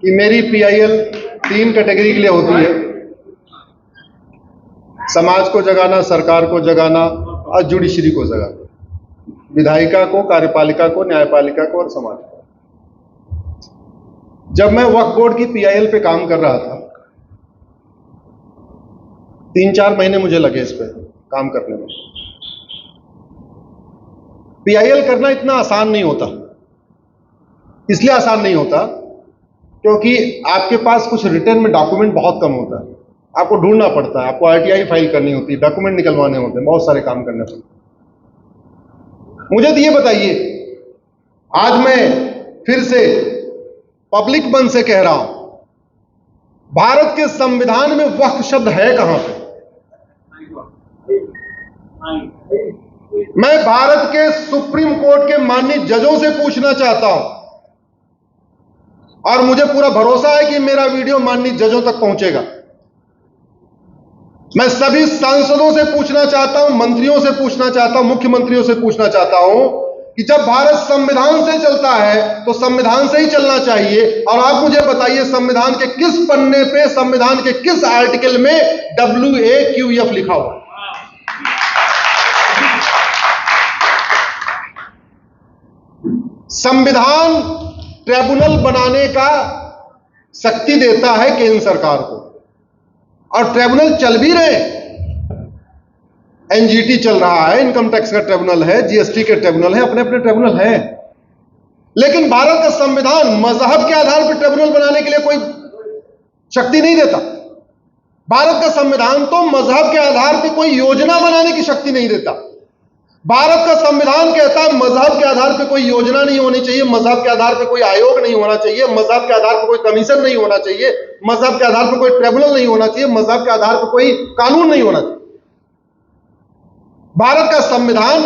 कि मेरी PIL 3 category के लिए होती है: समाज को जगाना, सरकार को जगाना और जुडिशरी को जगाना, विधायिका को, कार्यपालिका को, न्यायपालिका को और समाज को। जब मैं वक्फ बोर्ड की पीआईएल पे काम कर रहा था, 3-4 महीने मुझे लगे इस पे काम करने में। पीआईएल करना इतना आसान नहीं होता। इसलिए आसान नहीं होता क्योंकि आपके पास कुछ रिटर्न में डॉक्यूमेंट बहुत कम होता है, आपको ढूंढना पड़ता है, आपको आरटीआई फाइल करनी होती है, डॉक्यूमेंट निकलवाने होते हैं, बहुत सारे काम करने पड़ते हैं। मुझे तो ये बताइए, आज मैं फिर से पब्लिक मन से कह रहा हूं, भारत के संविधान में वक्फ शब्द है कहां पे? मैं भारत के सुप्रीम कोर्ट के माननीय जजों से पूछना चाहता हूं, और मुझे पूरा भरोसा है कि मेरा वीडियो माननीय जजों तक पहुंचेगा। मैं सभी सांसदों से पूछना चाहता हूं, मंत्रियों से पूछना चाहता हूं, मुख्यमंत्रियों से पूछना चाहता हूं कि जब भारत संविधान से चलता है तो संविधान से ही चलना चाहिए। और आप मुझे बताइए, संविधान के किस पन्ने पे, संविधान के किस आर्टिकल में WAQF लिखा हुआ है? संविधान ट्रिब्यूनल बनाने का शक्ति देता है केंद्र सरकार को, और ट्रिब्यूनल चल भी रहे। एनजीटी चल रहा है, इनकम टैक्स का ट्रिब्यूनल है, जीएसटी के ट्रिब्यूनल है, अपने अपने ट्रिब्यूनल है। लेकिन भारत का संविधान मजहब के आधार पर ट्रिब्यूनल बनाने के लिए कोई शक्ति नहीं देता। भारत का संविधान तो मजहब के आधार पर कोई योजना बनाने की शक्ति नहीं देता। भारत का संविधान कहता है मजहब के आधार पर कोई योजना नहीं होनी चाहिए, मजहब के आधार पर कोई आयोग नहीं होना चाहिए, मजहब के आधार पर कोई कमीशन नहीं होना चाहिए, मजहब के आधार पर कोई ट्रिब्यूनल नहीं होना चाहिए, मजहब के आधार पर कोई कानून नहीं होना चाहिए। भारत का संविधान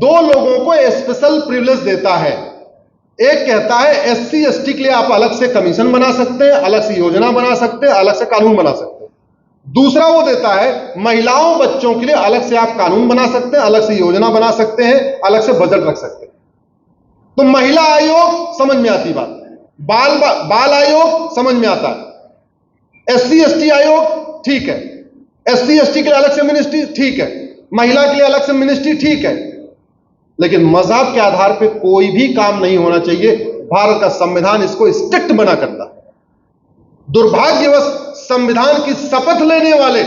2 लोगों को स्पेशल प्रिविलेज देता है। एक कहता है SC ST के लिए आप अलग से कमीशन बना सकते हैं, अलग से योजना बना सकते हैं, अलग से कानून बना सकते हैं। दूसरा वो देता है महिलाओं, बच्चों के लिए अलग से आप कानून बना सकते हैं, अलग से योजना बना सकते हैं, अलग से बजट रख सकते हैं। तो महिला आयोग समझ में आती बात, बाल आयोग समझ में आता है, SC ST आयोग ठीक है, SC ST के लिए अलग से मिनिस्ट्री ठीक है, महिला के लिए अलग से मिनिस्ट्री ठीक है, लेकिन मजहब के आधार पर कोई भी काम नहीं होना चाहिए। भारत का संविधान इसको स्ट्रिक्ट मना करता है। दुर्भाग्यवश संविधान की शपथ लेने वाले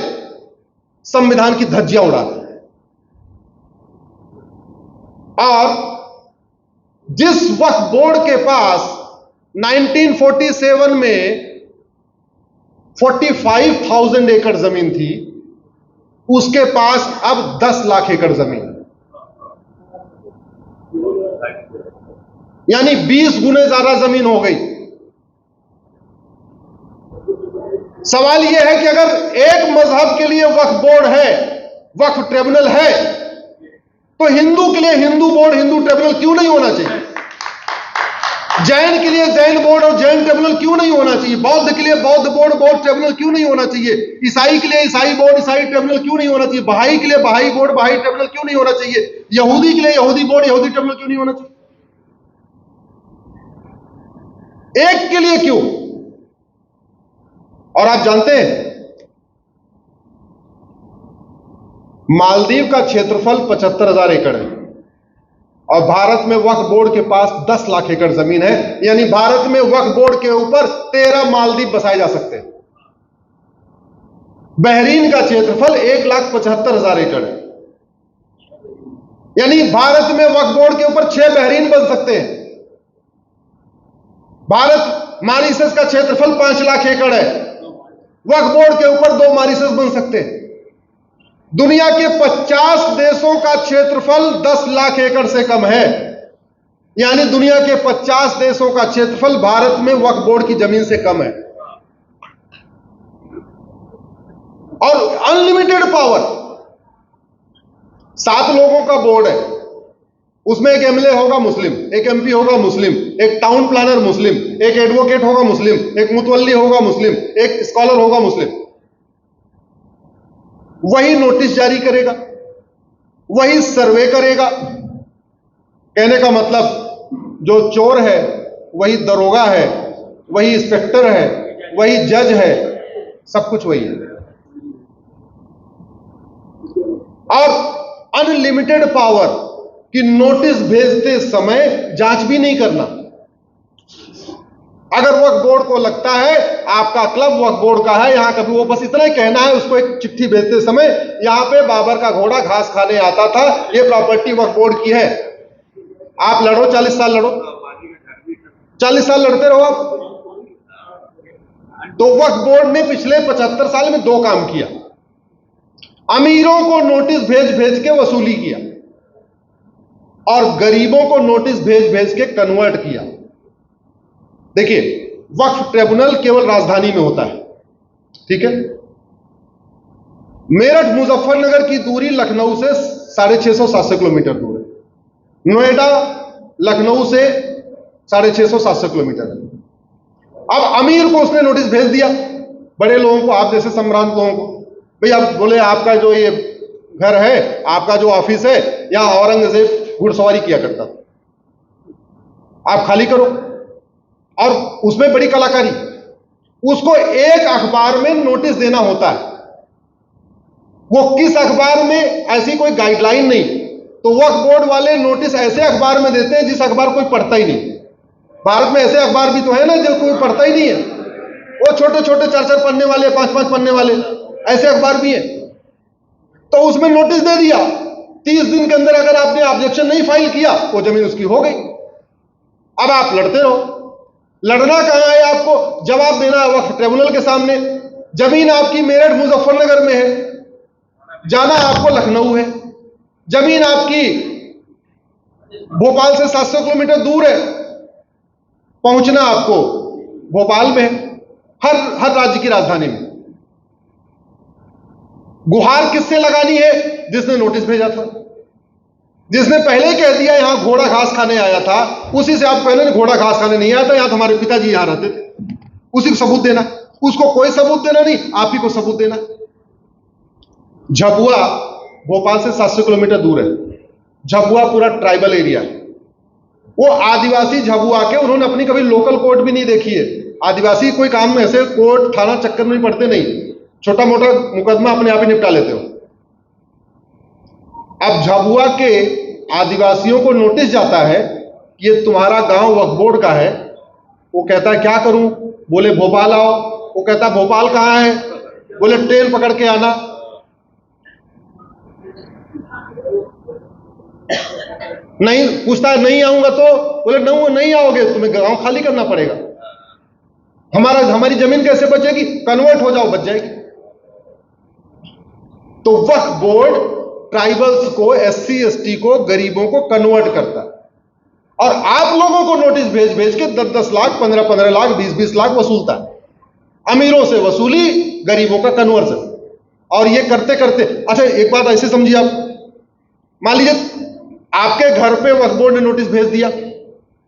संविधान की धज्जियां उड़ाते हैं। और जिस वक्फ बोर्ड के पास 1947 में 45,000 एकड़ जमीन थी, उसके पास अब 10 लाख एकड़ जमीन है, यानी 20 गुने ज्यादा जमीन हो गई। सवाल यह है कि अगर एक मजहब के लिए वक्फ बोर्ड है, वक्फ ट्रिब्यूनल है, तो हिंदू के लिए हिंदू बोर्ड, हिंदू ट्रिब्यूनल क्यों नहीं होना चाहिए? जैन के लिए जैन बोर्ड और जैन ट्रिब्यूनल क्यों नहीं होना चाहिए? बौद्ध के लिए बौद्ध बोर्ड, बौद्ध ट्रिब्यूनल क्यों नहीं होना चाहिए? ईसाई के लिए ईसाई बोर्ड, ईसाई ट्रिब्यूनल क्यों नहीं होना चाहिए? बहाई के लिए बहाई बोर्ड, बहाई ट्रिब्यूनल क्यों नहीं होना चाहिए? यहूदी के लिए यहूदी बोर्ड, यहूदी ट्रिब्यूनल क्यों नहीं होना चाहिए? एक के लिए क्यों? और आप जानते हैं, मालदीव का क्षेत्रफल 75,000 एकड़ है और भारत में वक्फ बोर्ड के पास 10 लाख एकड़ जमीन है, यानी भारत में वक्फ बोर्ड के ऊपर 13 मालदीव बसाए जा सकते हैं। बहरीन का क्षेत्रफल 1,75,000 एकड़ है, यानी भारत में वक्फ बोर्ड के ऊपर 6 बहरीन बन सकते हैं। भारत मॉरिशस का क्षेत्रफल 5 लाख एकड़ है, वक्फ बोर्ड के ऊपर 2 मॉरिशस बन सकते हैं। दुनिया के 50 देशों का क्षेत्रफल 10 लाख एकड़ से कम है, यानी दुनिया के 50 देशों का क्षेत्रफल भारत में वक्फ बोर्ड की जमीन से कम है। और अनलिमिटेड पावर, 7 लोगों का बोर्ड है, उसमें एक एमएलए होगा मुस्लिम, एक एमपी होगा मुस्लिम, एक टाउन प्लानर मुस्लिम, एक एडवोकेट होगा मुस्लिम, एक मुतवल्ली होगा मुस्लिम, एक स्कॉलर होगा मुस्लिम। वही नोटिस जारी करेगा, वही सर्वे करेगा। कहने का मतलब, जो चोर है वही दरोगा है वही इंस्पेक्टर है, वही जज है, सब कुछ वही है। और अनलिमिटेड पावर कि नोटिस भेजते समय जांच भी नहीं करना। अगर वक्फ बोर्ड को लगता है आपका क्लब वक्फ बोर्ड का है, यहां कभी वो बस इतना ही कहना है उसको, एक चिट्ठी भेजते समय यहां पे बाबर का घोड़ा घास खाने आता था, ये प्रॉपर्टी वक्फ बोर्ड की है, आप लड़ो 40 साल लड़ो, 40 साल लड़ते रहो आप। तो वक्फ बोर्ड ने पिछले 75 साल में 2 काम किया। अमीरों को नोटिस भेज भेज के वसूली किया और गरीबों को नोटिस भेज भेज के कन्वर्ट किया। देखिए, वक्फ ट्रिब्यूनल केवल राजधानी में होता है, ठीक है। मेरठ मुजफ्फरनगर की दूरी लखनऊ से 650-700 किलोमीटर दूर है। नोएडा लखनऊ से 650-700 किलोमीटर है। अब अमीर को उसने नोटिस भेज दिया, बड़े लोगों को, आप जैसे सम्रांत लोगों को, भाई आप बोले आपका जो ये घर है, आपका जो ऑफिस है, यहां औरंगजेब घुड़सवारी किया करता था, आप खाली करो। और उसमें बड़ी कलाकारी, उसको एक अखबार में नोटिस देना होता है। वो किस अखबार में, ऐसी कोई गाइडलाइन नहीं। तो वक्फ बोर्ड वाले नोटिस ऐसे अखबार में देते हैं जिस अखबार कोई पढ़ता ही नहीं। भारत में ऐसे अखबार भी तो है ना जो कोई पढ़ता ही नहीं है, वो छोटे छोटे 4-4 पन्ने वाले, 5-5 पन्ने वाले ऐसे अखबार भी है। तो उसमें नोटिस दे दिया, 30 दिन के अंदर अगर आपने ऑब्जेक्शन नहीं फाइल किया, वो जमीन उसकी हो गई। अब आप लड़ते रहो। लड़ना कहां है आपको? जवाब देना है वक्फ ट्रिब्यूनल के सामने। जमीन आपकी मेरठ मुजफ्फरनगर में है, जाना आपको लखनऊ है। जमीन आपकी भोपाल से 700 किलोमीटर दूर है, पहुंचना आपको भोपाल में है, हर राज्य की राजधानी में। गुहार किससे लगानी है? जिसने नोटिस भेजा था, जिसने पहले कह दिया यहां घोड़ा घास खाने आया था, उसी से आप पहले घोड़ा घास खाने नहीं आया था, यहां तुम्हारे पिताजी यहां रहते थे, उसी को सबूत देना। उसको कोई सबूत देना नहीं, आप ही को सबूत देना। झाबुआ भोपाल से 700 किलोमीटर दूर है। झाबुआ पूरा ट्राइबल एरिया है। वो आदिवासी झाबुआ के, उन्होंने अपनी कभी लोकल कोर्ट भी नहीं देखी है। आदिवासी कोई काम में ऐसे कोर्ट थाना चक्कर में पड़ते नहीं, छोटा मोटा मुकदमा अपने आप ही निपटा लेते हो। अब झाबुआ के आदिवासियों को नोटिस जाता है कि ये तुम्हारा गांव वक्फ बोर्ड का है। वो कहता है क्या करूं? बोले भोपाल आओ। वो कहता है भोपाल कहां है? बोले ट्रेन पकड़ के आना। नहीं, पूछता है नहीं आऊंगा तो? बोले नहीं आओगे, तुम्हें गांव खाली करना पड़ेगा। हमारी जमीन कैसे बचेगी? कन्वर्ट हो जाओ, बच जाएगी। तो वक्फ बोर्ड ट्राइबल्स को, SC ST को, गरीबों को कन्वर्ट करता है। और आप लोगों को नोटिस भेज भेज के 10-10 लाख, 15-15 लाख, 20-20 लाख वसूलता है। अमीरों से वसूली, गरीबों का कन्वर्जन। और ये करते करते, अच्छा एक बात ऐसे समझिए आप, मान लीजिए आपके घर पे वक्फ बोर्ड ने नोटिस भेज दिया,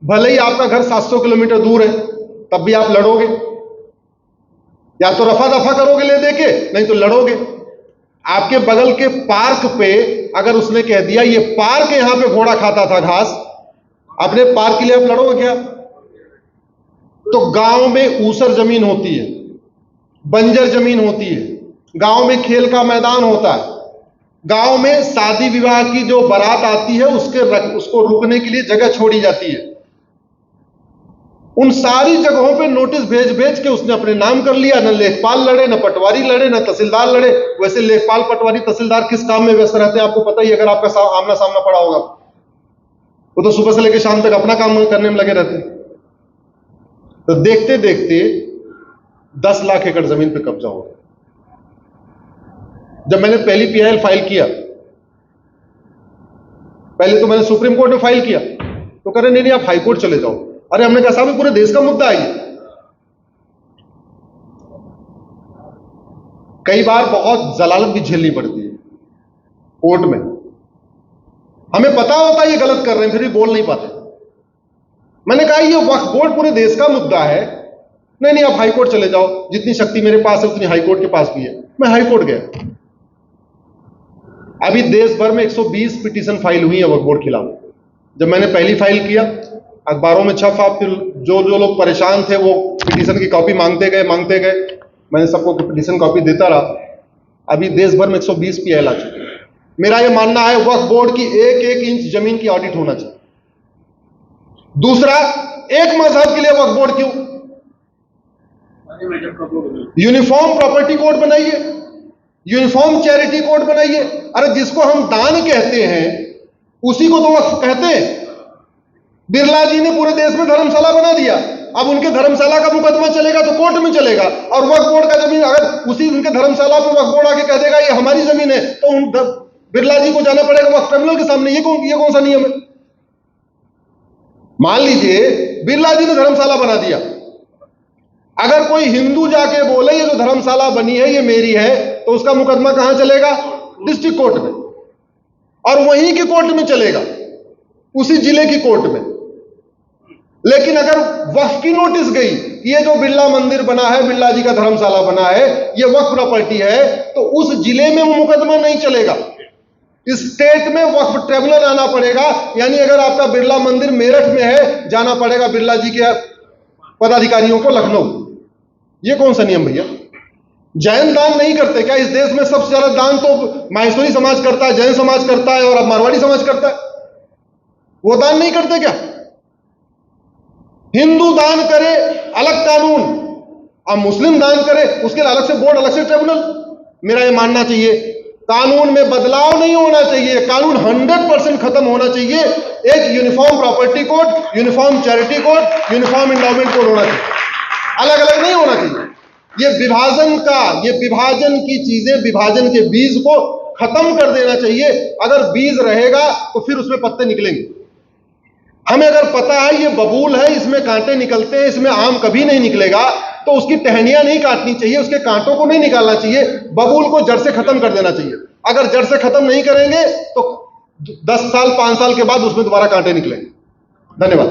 भले ही आपका घर 700 किलोमीटर दूर है, तब भी आप लड़ोगे। या तो रफा दफा करोगे ले देके, नहीं तो लड़ोगे। आपके बगल के पार्क पे अगर उसने कह दिया ये पार्क, यहां पे घोड़ा खाता था घास, अपने पार्क के लिए आप लड़ोगे क्या? तो गांव में ऊसर जमीन होती है, बंजर जमीन होती है, गांव में खेल का मैदान होता है, गांव में शादी विवाह की जो बारात आती है उसको रुकने के लिए जगह छोड़ी जाती है। उन सारी जगहों पे नोटिस भेज भेज के उसने अपने नाम कर लिया। न लेखपाल लड़े, न पटवारी लड़े, न तहसीलदार लड़े। वैसे लेखपाल, पटवारी, तहसीलदार किस काम में व्यस्त रहते हैं आपको पता ही, अगर आपका आमना सामना पड़ा होगा। वो तो सुबह से लेकर शाम तक अपना काम करने में लगे रहते हैं। तो देखते देखते 10 लाख एकड़ जमीन पे कब्जा हो गया। जब मैंने पहली PIL फाइल किया, पहले तो मैंने सुप्रीम कोर्ट में फाइल किया, तो कह रहे नहीं आप हाई कोर्ट चले जाओ। अरे हमने कहा साहब पूरे देश का मुद्दा है। कई बार बहुत जलालत भी झेलनी पड़ती है कोर्ट में। हमें पता होता है ये गलत कर रहे हैं, फिर भी बोल नहीं पाते। मैंने कहा ये वक्फ बोर्ड पूरे देश का मुद्दा है, नहीं आप हाई कोर्ट चले जाओ, जितनी शक्ति मेरे पास है उतनी हाई कोर्ट के पास भी है। मैं हाई कोर्ट गया। अभी देश भर में 120 पिटीशन फाइल हुई है वक्फ बोर्ड के खिलाफ। जब मैंने पहली फाइल किया अखबारों में छपा, फिर जो जो लोग परेशान थे वो पिटीशन की कॉपी मांगते गए। मैंने सबको पिटीशन कॉपी देता रहा। अभी देश भर में 120 PIL आ चुके हैं। मेरा ये मानना है वक्फ बोर्ड की एक एक इंच जमीन की ऑडिट होना चाहिए। दूसरा, एक मजहब के लिए वक्फ बोर्ड क्यों? यूनिफॉर्म प्रॉपर्टी कोड बनाइए, यूनिफॉर्म चैरिटी कोड बनाइए। अरे जिसको हम दान कहते हैं उसी को तो वक्फ कहते हैं। बिरला जी ने पूरे देश में धर्मशाला बना दिया। अब उनके धर्मशाला का मुकदमा चलेगा तो कोर्ट में चलेगा, और वक्फ बोर्ड का जमीन अगर उसी उनके धर्मशाला पे वक्फ बोर्ड आके कह देगा ये हमारी जमीन है, तो उन बिरला जी को जाना पड़ेगा वक्फ ट्रिब्यूनल के सामने। ये कौन सा नियम है? मान लीजिए बिरला जी ने धर्मशाला बना दिया, अगर कोई हिंदू जाके बोले ये जो धर्मशाला बनी है ये मेरी है, तो उसका मुकदमा कहां चलेगा? डिस्ट्रिक्ट कोर्ट में, और वहीं के कोर्ट में चलेगा, उसी जिले की कोर्ट में। लेकिन अगर वक्फ की नोटिस गई कि ये जो बिरला मंदिर बना है, बिरला जी का धर्मशाला बना है, ये वक्फ प्रॉपर्टी है, तो उस जिले में वो मुकदमा नहीं चलेगा। इस स्टेट में वक्फ ट्रिब्यूनल आना पड़ेगा। यानी अगर आपका बिरला मंदिर मेरठ में है, जाना पड़ेगा बिरला जी के पदाधिकारियों को लखनऊ। ये कौन सा नियम भैया? जैन दान नहीं करते क्या? इस देश में सबसे ज्यादा दान तो माहेश्वरी समाज करता है, जैन समाज करता है, और अब मारवाड़ी समाज करता है। वो दान नहीं करते क्या? हिंदू दान करे अलग कानून, अब मुस्लिम दान करे उसके लिए अलग से बोर्ड, अलग से ट्रिब्यूनल। मेरा ये मानना चाहिए कानून में बदलाव नहीं होना चाहिए, कानून 100% खत्म होना चाहिए। एक uniform property code, uniform charity code, uniform endowment code होना चाहिए, अलग अलग नहीं होना चाहिए। ये विभाजन की चीजें, विभाजन के बीज को खत्म कर देना चाहिए। अगर बीज रहेगा तो फिर उसमें पत्ते निकलेंगे। हमें अगर पता है ये बबूल है, इसमें कांटे निकलते हैं, इसमें आम कभी नहीं निकलेगा, तो उसकी टहनियां नहीं काटनी चाहिए, उसके कांटों को नहीं निकालना चाहिए, बबूल को जड़ से खत्म कर देना चाहिए। अगर जड़ से खत्म नहीं करेंगे तो 10 साल 5 साल के बाद उसमें दोबारा कांटे निकलेंगे। धन्यवाद।